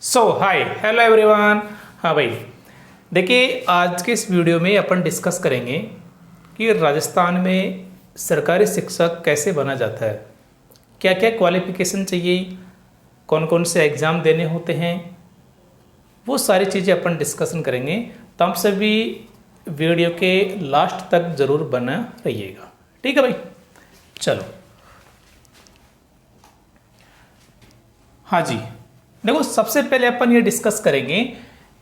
Hi hello everyone. हाँ भाई, देखिए आज के इस वीडियो में अपन डिस्कस करेंगे कि राजस्थान में सरकारी शिक्षक कैसे बना जाता है, क्या क्या क्वालिफिकेशन चाहिए, कौन कौन से एग्ज़ाम देने होते हैं, वो सारी चीज़ें अपन डिस्कशन करेंगे। तो आप सभी वीडियो के लास्ट तक ज़रूर बना रहिएगा, ठीक है भाई। चलो, हाँ जी, देखो सबसे पहले अपन ये डिस्कस करेंगे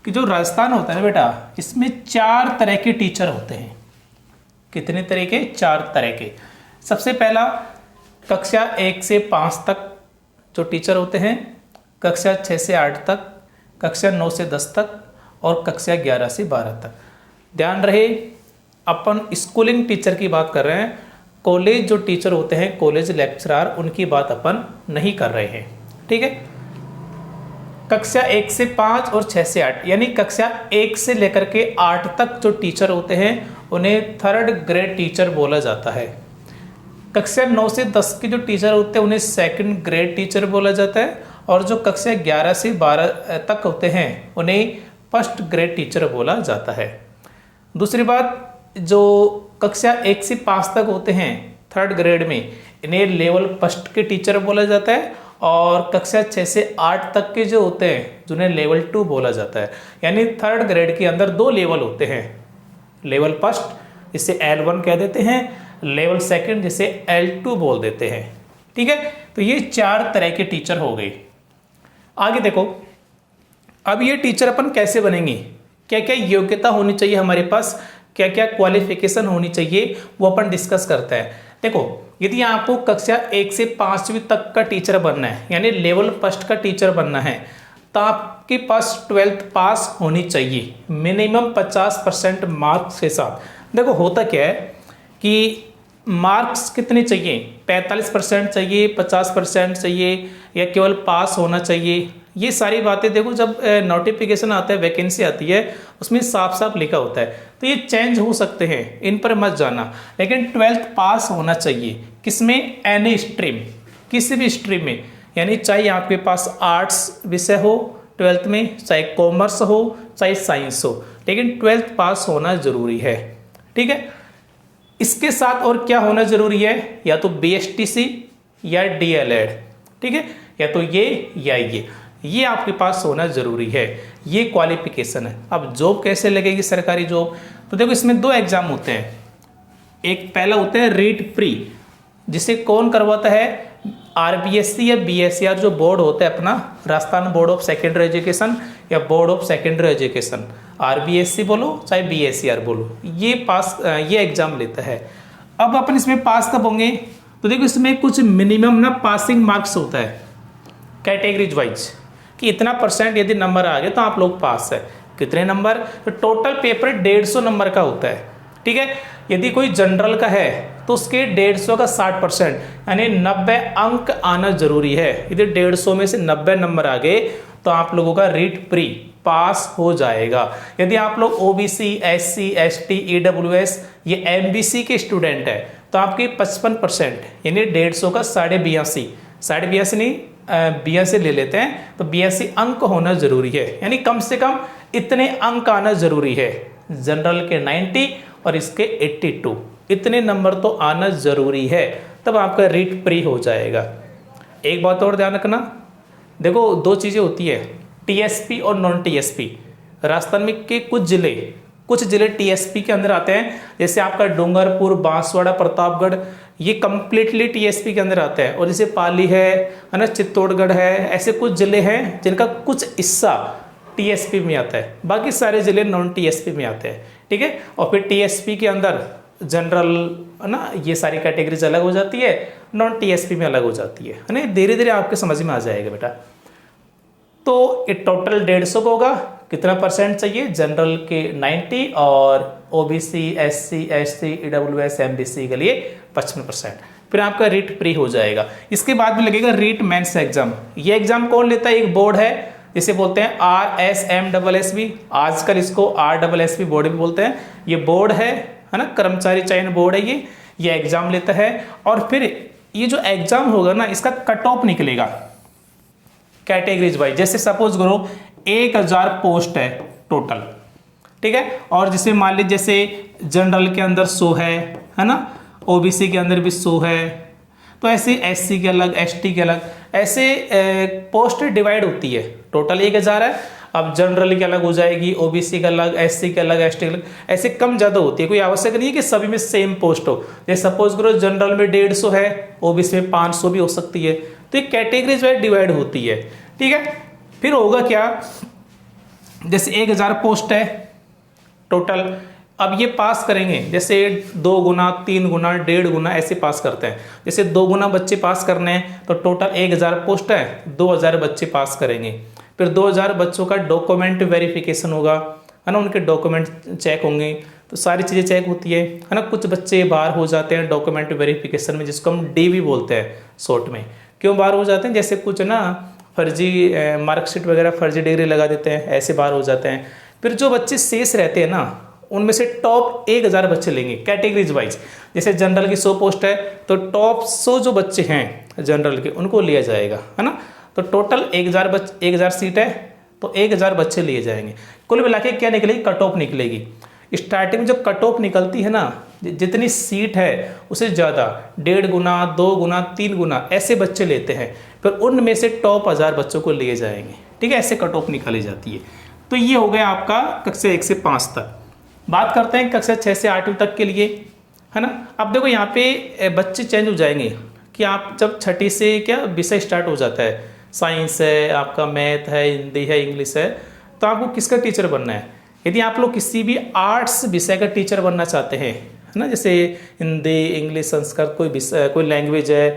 कि जो राजस्थान होता है ना बेटा, इसमें 4 तरह के टीचर होते हैं। कितने तरह के? 4 तरह के। सबसे पहला कक्षा 1 से 5 तक जो टीचर होते हैं, कक्षा 6 से 8 तक, कक्षा 9 से 10 तक और कक्षा 11 से 12 तक। ध्यान रहे अपन स्कूलिंग टीचर की बात कर रहे हैं, कॉलेज जो टीचर होते हैं, कॉलेज लेक्चरर, उनकी बात अपन नहीं कर रहे हैं, ठीक है। कक्षा 1 से 5 और 6 से 8, यानी कक्षा 1 से लेकर के 8 तक जो टीचर होते हैं उन्हें 3rd ग्रेड टीचर बोला जाता है। कक्षा 9 से 10 के जो टीचर होते हैं उन्हें 2nd ग्रेड टीचर बोला जाता है, और जो कक्षा 11 से 12 तक होते हैं उन्हें 1st ग्रेड टीचर बोला जाता है। दूसरी बात, जो कक्षा 1 से 5 तक होते हैं 3rd ग्रेड में, इन्हें लेवल 1st के टीचर बोला जाता है, और कक्षा 6 से 8 तक के जो होते हैं जिन्हें लेवल 2 बोला जाता है। यानी 3rd ग्रेड के अंदर 2 लेवल होते हैं, लेवल 1st जिसे L1 कह देते हैं, लेवल 2nd जिसे L2 बोल देते हैं, ठीक है। तो ये 4 तरह के टीचर हो गए। आगे देखो, अब ये टीचर अपन कैसे बनेंगे, क्या क्या योग्यता होनी चाहिए हमारे पास, क्या क्या क्वालिफिकेशन होनी चाहिए, वो अपन डिस्कस करते हैं। देखो, यदि आपको कक्षा 1 से 5वीं तक का टीचर बनना है, यानी लेवल 1st का टीचर बनना है, तो आपके पास 12th पास होनी चाहिए, मिनिमम 50% मार्क्स के साथ। देखो होता क्या है कि मार्क्स कितने चाहिए, 45% चाहिए, 50% चाहिए, या केवल पास होना चाहिए, ये सारी बातें देखो जब नोटिफिकेशन आता है, वैकेंसी आती है, उसमें साफ साफ लिखा होता है। तो ये चेंज हो सकते हैं, इन पर मत जाना, लेकिन 12th पास होना चाहिए। किसमें? एनी स्ट्रीम, किसी भी स्ट्रीम में, यानी चाहे आपके पास आर्ट्स विषय हो 12th में, चाहे कॉमर्स हो, चाहे साइंस हो, लेकिन 12th पास होना जरूरी है, ठीक है। इसके साथ और क्या होना जरूरी है, या तो BSTC या DLED, ठीक है, या तो ये आपके पास होना जरूरी है, ये क्वालिफिकेशन है। अब जॉब कैसे लगेगी, सरकारी जॉब? तो देखो इसमें 2 एग्जाम होते हैं। एक पहला होता है रीट प्री, जिसे कौन करवाता है? RBSC या BSER जो बोर्ड होता है अपना, Rajasthan board of secondary education या board of secondary education, RBSC बोलो चाहे BSER बोलो, ये एग्जाम लेता है। अब अपन इसमें पास कब होंगे? तो देखो इसमें कुछ मिनिमम ना पासिंग मार्क्स होता है कैटेगरीज वाइज, कि इतना % यदि नंबर आ गए तो आप लोग पास है। कितने नंबर? तो टोटल पेपर 150 नंबर का होता है, ठीक है। यदि कोई जनरल का है तो उसके 150 का 60%, यानी 90 अंक आना जरूरी है। यदि 150 में से 90 नंबर आ गए तो आप लोगों का रीट प्री पास हो जाएगा। यदि आप लोग OBC, SC, ST, EWS ये MBC के स्टूडेंट है तो आपके 55%, यानी 150 का 82.5 नहीं 82 ले लेते हैं, तो 82 अंक होना जरूरी है, यानी कम से कम इतने अंक आना जरूरी है। जनरल के 90 और इसके 82, इतने नंबर तो आना जरूरी है, तब आपका रीट प्री हो जाएगा। एक बात और ध्यान रखना, देखो 2 चीज़ें होती है, TSP और नॉन TSP। राजस्थान में के कुछ जिले TSP के अंदर आते हैं, जैसे आपका डूंगरपुर, बांसवाड़ा, प्रतापगढ़, ये कंप्लीटली TSP के अंदर आते हैं। और जैसे पाली है ना, चित्तौड़गढ़ है, ऐसे कुछ जिले हैं जिनका कुछ हिस्सा TSP में आता है, बाकी सारे जिले नॉन TSP में आते हैं, ठीक है। और फिर TSP के अंदर जनरल है ना, ये सारी कैटेगरीज अलग हो जाती है, नॉन TSP में अलग हो जाती है ना। धीरे धीरे आपके समझ में आ जाएगा बेटा। तो ये टोटल 150 का होगा, कितना % चाहिए? जनरल के 90 और OBC, SC, ST, EWS, MBC के लिए 55%। फिर आपका रीट प्री हो जाएगा। इसके बाद में लगेगा रीट मेंस एग्जाम। ये एग्जाम कौन लेता है? एक बोर्ड है जिसे बोलते हैं RSMSSB, आजकल इसको RSSB बोर्ड भी बोलते हैं। ये बोर्ड है ना, कर्मचारी चयन बोर्ड है ये एग्जाम लेता है। और फिर ये जो एग्जाम होगा ना, इसका कट ऑफ निकलेगा, कैटेगरीज वाइज। जैसे सपोज करो 1000 पोस्ट है टोटल, ठीक है, और जिसमें मान लीजिए जैसे जनरल के अंदर 100 है ना, ओबीसी के अंदर भी 100 है, तो ऐसे एससी के अलग, एसटी के अलग, ऐसे पोस्ट डिवाइड होती है। टोटल 1000 है, अब जनरल की अलग हो जाएगी, ओबीसी का अलग, एससी के अलग, एसटी के अलग, ऐसे कम ज़्यादा होती है। कोई आवश्यक नहीं है कि सभी में सेम पोस्ट हो। जैसे सपोज करो जनरल में 150 है, ओबीसी में 500 भी हो सकती है। तो ये कैटेगरीज वाइज डिवाइड होती है, ठीक है। फिर होगा क्या, जैसे 1000 पोस्ट है टोटल, अब ये पास करेंगे जैसे 2 गुना, 3 गुना, 1.5 गुना ऐसे पास करते हैं। जैसे 2 गुना बच्चे पास करने हैं तो टोटल 1000 पोस्ट है, 2000 बच्चे पास करेंगे। फिर 2000 बच्चों का डॉक्यूमेंट वेरिफिकेशन होगा, है ना, उनके डॉक्यूमेंट चेक होंगे, तो सारी चीज़ें चेक होती है ना। कुछ बच्चे बाहर हो जाते हैं डॉक्यूमेंट वेरिफिकेशन में, जिसको हम डीवी बोलते हैं शॉर्ट में। क्यों बाहर हो जाते हैं, जैसे कुछ ना फर्जी मार्कशीट वगैरह, फर्जी डिग्री लगा देते हैं, ऐसे बाहर हो जाते हैं। फिर जो बच्चे शेष रहते हैं ना, उनमें से टॉप 1000 बच्चे लेंगे कैटेगरीज वाइज। जैसे जनरल की 100 पोस्ट है तो टॉप 100 जो बच्चे हैं जनरल के, उनको लिया जाएगा, है ना। तो टोटल 1000 सीट है तो 1000 बच्चे लिए जाएंगे। कुल मिला के क्या निकलेगी, कट ऑफ निकलेगी। स्टार्टिंग में जो कट ऑफ निकलती है ना, जितनी सीट है उससे ज़्यादा 1.5 गुना, 2 गुना, 3 गुना ऐसे बच्चे लेते हैं। फिर उनमें से टॉप 1000 बच्चों को लिए जाएंगे, ठीक है, ऐसे कट ऑफ निकाली जाती है। तो ये हो गया आपका कक्षा 1 से 5 तक। बात करते हैं कक्षा 6 से 8वीं तक के लिए, है ना। अब देखो यहाँ पे बच्चे चेंज हो जाएंगे कि आप जब 6ठी से क्या विषय स्टार्ट हो जाता है, साइंस है आपका, मैथ है, हिंदी है, इंग्लिश है, तो आपको किसका टीचर बनना है। यदि आप लोग किसी भी आर्ट्स विषय का टीचर बनना चाहते हैं, है ना, जैसे हिंदी, इंग्लिश, संस्कृत, कोई विषय, कोई लैंग्वेज है,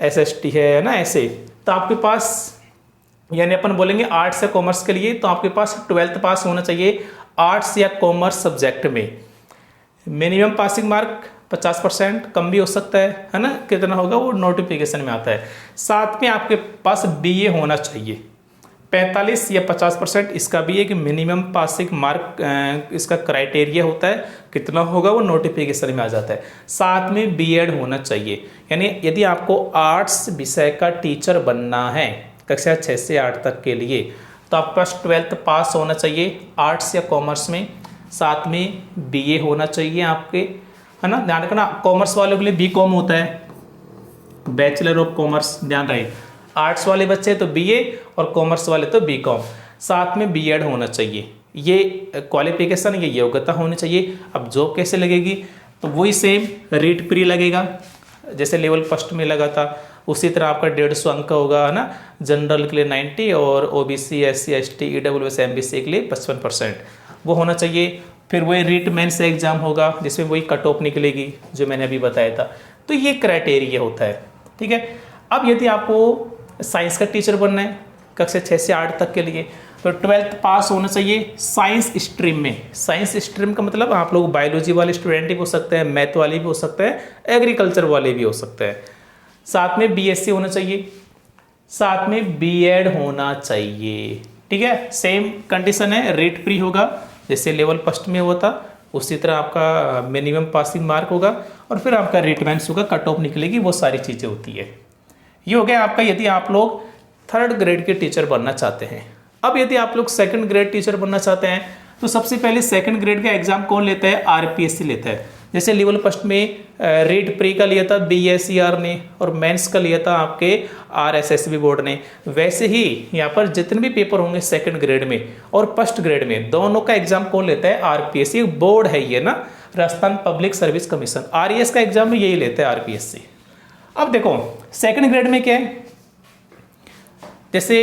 एसएसटी है ना, ऐसे, तो आपके पास, यानी अपन बोलेंगे आर्ट्स या कॉमर्स के लिए, तो आपके पास 12th पास होना चाहिए आर्ट्स या कॉमर्स सब्जेक्ट में। मिनिमम पासिंग मार्क 50%, कम भी हो सकता है ना, कितना होगा वो नोटिफिकेशन में आता है। साथ में आपके पास बीए होना चाहिए, 45 या 50% इसका भी एक मिनिमम पासिंग मार्क इसका क्राइटेरिया होता है, कितना होगा वो नोटिफिकेशन में आ जाता है। साथ में बीएड होना चाहिए, यानी यदि आपको आर्ट्स विषय का टीचर बनना है कक्षा 6 से 8 तक के लिए, तो आपके पास 12th पास होना चाहिए आर्ट्स या कॉमर्स में, साथ में बीए होना चाहिए आपके, है ना। ध्यान रखना, कॉमर्स वालों के लिए बीकॉम होता है, बैचलर ऑफ कॉमर्स, ध्यान रहे। आर्ट्स वाले बच्चे तो बीए और कॉमर्स वाले तो बीकॉम, साथ में बीएड होना चाहिए। ये क्वालिफिकेशन, ये योग्यता होनी चाहिए। अब जॉब कैसे लगेगी, तो वही सेम रीट प्री लगेगा, जैसे लेवल फर्स्ट में लगा था, उसी तरह आपका 150 अंक होगा, है ना। जनरल के लिए 90 और OBC, SC, ST, EWS, MBC के लिए 55% वो होना चाहिए। फिर वही रीट मेंस एग्जाम होगा, जिसमें वही कट ऑफ निकलेगी जो मैंने अभी बताया था। तो ये क्राइटेरिया होता है, ठीक है। अब यदि आपको साइंस का टीचर बनना है कक्षा 6 से 8 तक के लिए, तो 12th पास होना चाहिए साइंस स्ट्रीम में। साइंस स्ट्रीम का मतलब आप लोग बायोलॉजी वाले स्टूडेंट भी हो सकते हैं, मैथ वाले भी हो सकते हैं, एग्रीकल्चर वाले भी हो सकते हैं। साथ में बीएससी होना चाहिए, साथ में बीएड होना चाहिए, ठीक है। सेम कंडीशन है, रेट प्री होगा जैसे लेवल फर्स्ट में हुआ था, उसी तरह आपका मिनिमम पासिंग मार्क होगा और फिर आपका रेट बैंस होगा, कट ऑफ निकलेगी, वो सारी चीज़ें होती है। ये हो गया आपका यदि आप लोग 3rd ग्रेड के टीचर बनना चाहते हैं। अब यदि आप लोग 2nd ग्रेड टीचर बनना चाहते हैं, तो सबसे पहले 2nd ग्रेड का एग्जाम कौन लेता है, आरपीएससी लेता है। जैसे लेवल फर्स्ट में रेट प्री का लिया था बीएसईआर ने, और मेंस का लिया था आपके आरएसएसबी बोर्ड ने, वैसे ही यहाँ पर जितने भी पेपर होंगे 2nd ग्रेड में और 1st ग्रेड में, दोनों का एग्जाम कौन लेता है, आरपीएससी बोर्ड है ये ना, Rajasthan public service commission. RES का एग्जाम भी यही लेता है, आरपीएससी। अब देखो 2nd ग्रेड में क्या है, जैसे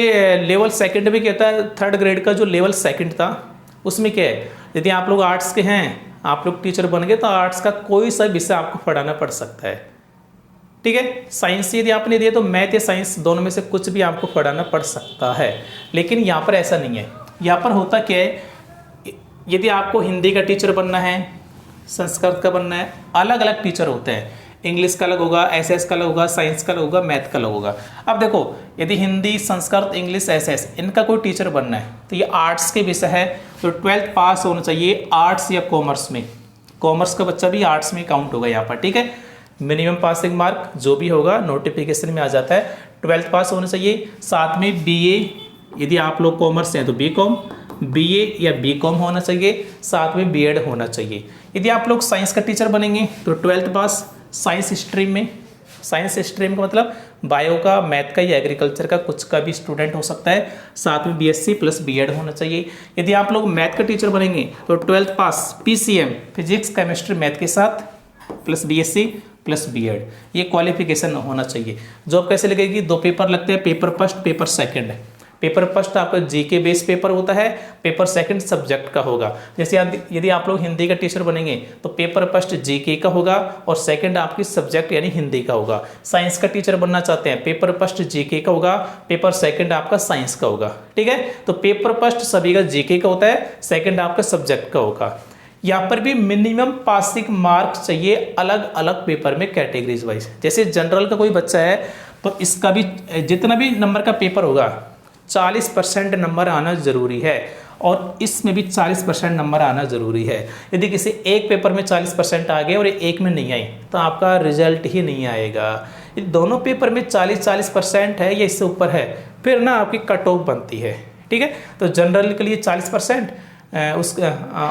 लेवल 2nd में क्या था, 3rd ग्रेड का जो लेवल 2nd था उसमें क्या है, यदि आप लोग आर्ट्स के हैं, आप लोग टीचर बन गए, तो आर्ट्स का कोई सा विषय आपको पढ़ाना पड़ सकता है, ठीक है। साइंस यदि आपने दिया तो मैथ या साइंस दोनों में से कुछ भी आपको पढ़ाना पड़ सकता है, लेकिन यहाँ पर ऐसा नहीं है। यहाँ पर होता क्या है, यदि आपको हिंदी का टीचर बनना है, संस्कृत का बनना है, अलग अलग टीचर होते हैं। इंग्लिश का अलग होगा, एसएस का अलग होगा, साइंस का अलग होगा, मैथ का अलग होगा। अब देखो यदि हिंदी, संस्कृत, इंग्लिश, एसएस इनका कोई टीचर बनना है, तो ये आर्ट्स के विषय है, तो 12th पास होना चाहिए आर्ट्स या कॉमर्स में। कॉमर्स का बच्चा भी आर्ट्स में काउंट होगा यहाँ पर, ठीक है। मिनिमम पासिंग मार्क जो भी होगा नोटिफिकेशन में आ जाता है, 12th पास होना चाहिए। साथ में बीए, यदि आप लोग कॉमर्स हैं तो बीकॉम, बीए या बीकॉम होना चाहिए, साथ में बीएड होना चाहिए। यदि आप लोग साइंस का टीचर बनेंगे तो 12th पास साइंस स्ट्रीम में, साइंस स्ट्रीम का मतलब बायो का, मैथ का या एग्रीकल्चर का कुछ का भी स्टूडेंट हो सकता है, साथ में बीएससी प्लस बीएड होना चाहिए। यदि आप लोग मैथ का टीचर बनेंगे तो 12th पास पीसीएम, फिजिक्स केमिस्ट्री मैथ के साथ प्लस बीएससी प्लस बीएड, ये क्वालिफिकेशन होना चाहिए। जॉब कैसे लगेगी? 2 पेपर लगते हैं, paper first, paper second. Paper first आपका जीके बेस पेपर होता है, पेपर सेकंड सब्जेक्ट का होगा। जैसे यदि आप लोग हिंदी का टीचर बनेंगे तो पेपर फर्स्ट जीके का होगा और सेकंड आपकी सब्जेक्ट यानी हिंदी का होगा। साइंस का टीचर बनना चाहते हैं, पेपर फर्स्ट जीके का होगा, पेपर सेकंड आपका साइंस का होगा। ठीक है, तो पेपर फर्स्ट सभी का जीके का होता है, सेकंड आपका सब्जेक्ट का होगा। यहाँ पर भी मिनिमम पासिंग मार्क चाहिए अलग अलग पेपर में कैटेगरीज वाइज। जैसे जनरल का कोई बच्चा है तो इसका भी जितना भी नंबर का पेपर होगा 40% नंबर आना जरूरी है और इसमें भी 40% नंबर आना जरूरी है। यदि किसी एक पेपर में 40% आ गए और एक में नहीं आई तो आपका रिजल्ट ही नहीं आएगा। ये दोनों पेपर में 40% है या इससे ऊपर है फिर ना आपकी कट ऑफ बनती है। ठीक है, तो जनरल के लिए 40%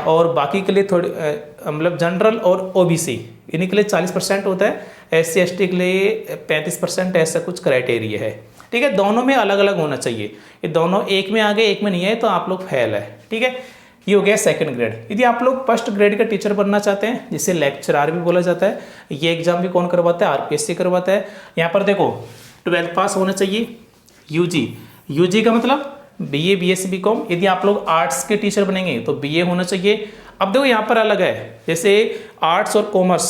और बाकी के लिए थोड़ी मतलब जनरल और ओबीसी इन्हीं के लिए 40% होता है, SC ST के लिए 35% ऐसा कुछ क्राइटेरिया है। ठीक है, दोनों में अलग अलग होना चाहिए। ये दोनों एक में आ गए एक में नहीं आए तो आप लोग फेल है। ठीक है, ये हो गया सेकंड ग्रेड। यदि आप लोग फर्स्ट ग्रेड का टीचर बनना चाहते हैं जिसे लेक्चरार भी बोला जाता है, ये एग्जाम भी कौन करवाता है? आरपीएससी करवाता है। यहाँ पर देखो 12th पास होना चाहिए, यूजी का मतलब बीए बीएससी बीकॉम। यदि आप लोग आर्ट्स के टीचर बनेंगे तो बीए होना चाहिए। अब देखो यहाँ पर अलग है, जैसे आर्ट्स और कॉमर्स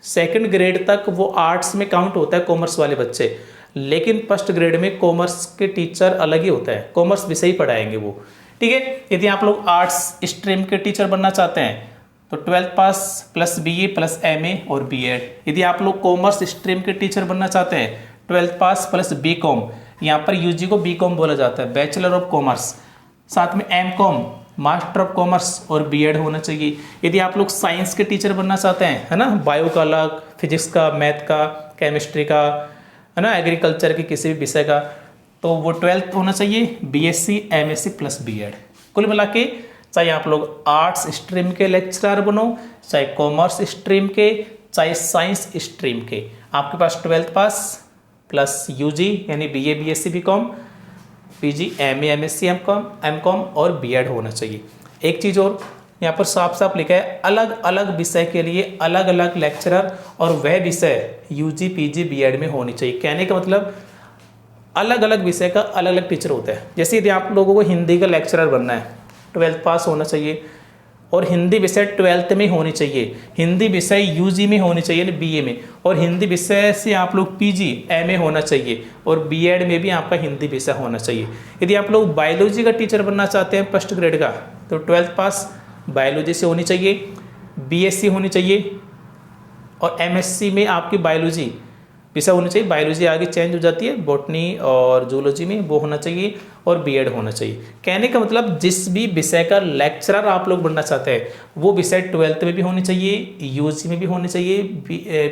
सेकंड ग्रेड तक वो आर्ट्स में काउंट होता है कॉमर्स वाले बच्चे, लेकिन फर्स्ट ग्रेड में कॉमर्स के टीचर अलग ही होता है, कॉमर्स विषय पढ़ाएंगे वो। ठीक है, यदि आप लोग आर्ट्स स्ट्रीम के टीचर बनना चाहते हैं तो 12th पास प्लस बीए प्लस एमए और बीएड। यदि आप लोग कॉमर्स स्ट्रीम के टीचर बनना चाहते हैं 12th पास प्लस बीकॉम, यहाँ पर यूजी को बीकॉम बोला जाता है, बैचलर ऑफ कॉमर्स, साथ में एमकॉम मास्टर ऑफ कॉमर्स और बीएड होना चाहिए। यदि आप लोग साइंस के टीचर बनना चाहते हैं, है ना, बायो का अलग, फिजिक्स का, मैथ का, केमिस्ट्री का, है ना, एग्रीकल्चर के किसी भी विषय का, तो वो 12th होना चाहिए, बीएससी एमएससी प्लस बीएड। कुल मिला के चाहे आप लोग आर्ट्स स्ट्रीम के लेक्चरर बनो, चाहे कॉमर्स स्ट्रीम के, चाहे साइंस स्ट्रीम के, आपके पास 12th पास प्लस यूजी यानी BA BSc BCom, PG MA MSc MCom और बीएड होना चाहिए। एक चीज़ और यहाँ पर साफ साफ लिखा है, अलग अलग विषय के लिए अलग अलग लेक्चरर और वह विषय यूजी पीजी बीएड में होनी चाहिए। कहने का मतलब अलग अलग विषय का अलग अलग टीचर होता है। जैसे यदि आप लोगों को हिंदी का लेक्चरर बनना है 12th पास होना चाहिए और हिंदी विषय 12th में होनी चाहिए, हिंदी विषय यूजी में होनी चाहिए बीए में, और हिंदी विषय से आप लोग पीजी एमए होना चाहिए और बीएड में भी आपका हिंदी विषय होना चाहिए। यदि आप लोग बायोलॉजी का टीचर बनना चाहते हैं फर्स्ट ग्रेड का तो 12th पास बायोलॉजी से होनी चाहिए, बीएससी होनी चाहिए और एमएससी में आपकी बायोलॉजी विषय होनी चाहिए। बायोलॉजी आगे चेंज हो जाती है, बॉटनी और जूलॉजी में वो होना चाहिए और बीएड होना चाहिए। कहने का मतलब जिस भी विषय का लेक्चरर आप लोग बनना चाहते हैं वो विषय 12th में भी होनी चाहिए, यूजी में भी होनी चाहिए,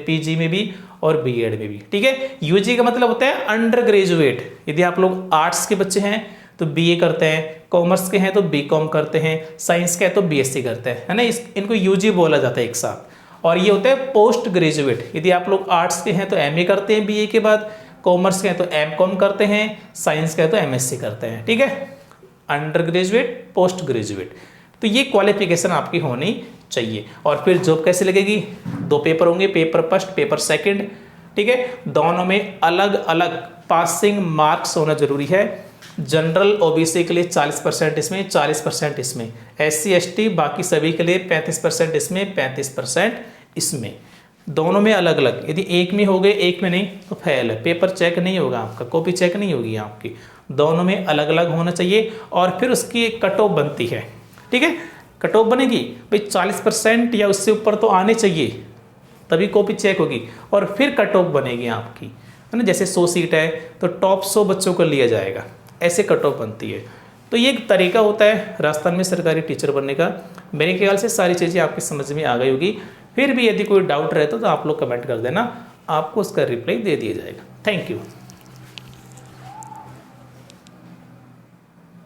पीजी में भी और बीएड में भी। ठीक है, यूजी का मतलब होता है अंडर ग्रेजुएट। यदि आप लोग आर्ट्स के बच्चे हैं तो बीए करते हैं, कॉमर्स के हैं तो बीकॉम करते हैं, साइंस के हैं तो बीएससी करते हैं, है ना, इनको यूजी बोला जाता है एक साथ। और ये होता है पोस्ट ग्रेजुएट। यदि आप लोग आर्ट्स के हैं तो एमए करते हैं बीए के बाद, कॉमर्स के हैं तो एमकॉम करते हैं, साइंस के हैं तो एमएससी करते हैं। ठीक है, अंडर ग्रेजुएट, पोस्ट ग्रेजुएट, तो ये क्वालिफिकेशन आपकी होनी चाहिए। और फिर जॉब कैसे लगेगी? 2 पेपर होंगे, पेपर फर्स्ट पेपर सेकंड। ठीक है, दोनों में अलग अलग पासिंग मार्क्स होना जरूरी है। जनरल ओबीसी के लिए 40% इसमें, 40% इसमें, SC ST बाकी सभी के लिए 35% इसमें, 35% इसमें, दोनों में अलग अलग। यदि एक में हो गए एक में नहीं तो फेल है, पेपर चेक नहीं होगा आपका, कॉपी चेक नहीं होगी आपकी, दोनों में अलग अलग होना चाहिए। और फिर उसकी एक कट ऑफ बनती है। ठीक है, कट ऑफ बनेगी भाई 40% या उससे ऊपर तो आने चाहिए तभी कॉपी चेक होगी और फिर कट ऑफ बनेगी आपकी, है ना। जैसे 100 सीट है तो टॉप 100 बच्चों को लिया जाएगा, ऐसे कट ऑफ बनती है। तो ये एक तरीका होता है राजस्थान में सरकारी टीचर बनने का। मेरे ख्याल से सारी चीज़ें आपकी समझ में आ गई होगी। फिर भी यदि कोई डाउट रहता तो आप लोग कमेंट कर देना, आपको उसका रिप्लाई दे दिया जाएगा। Thank you.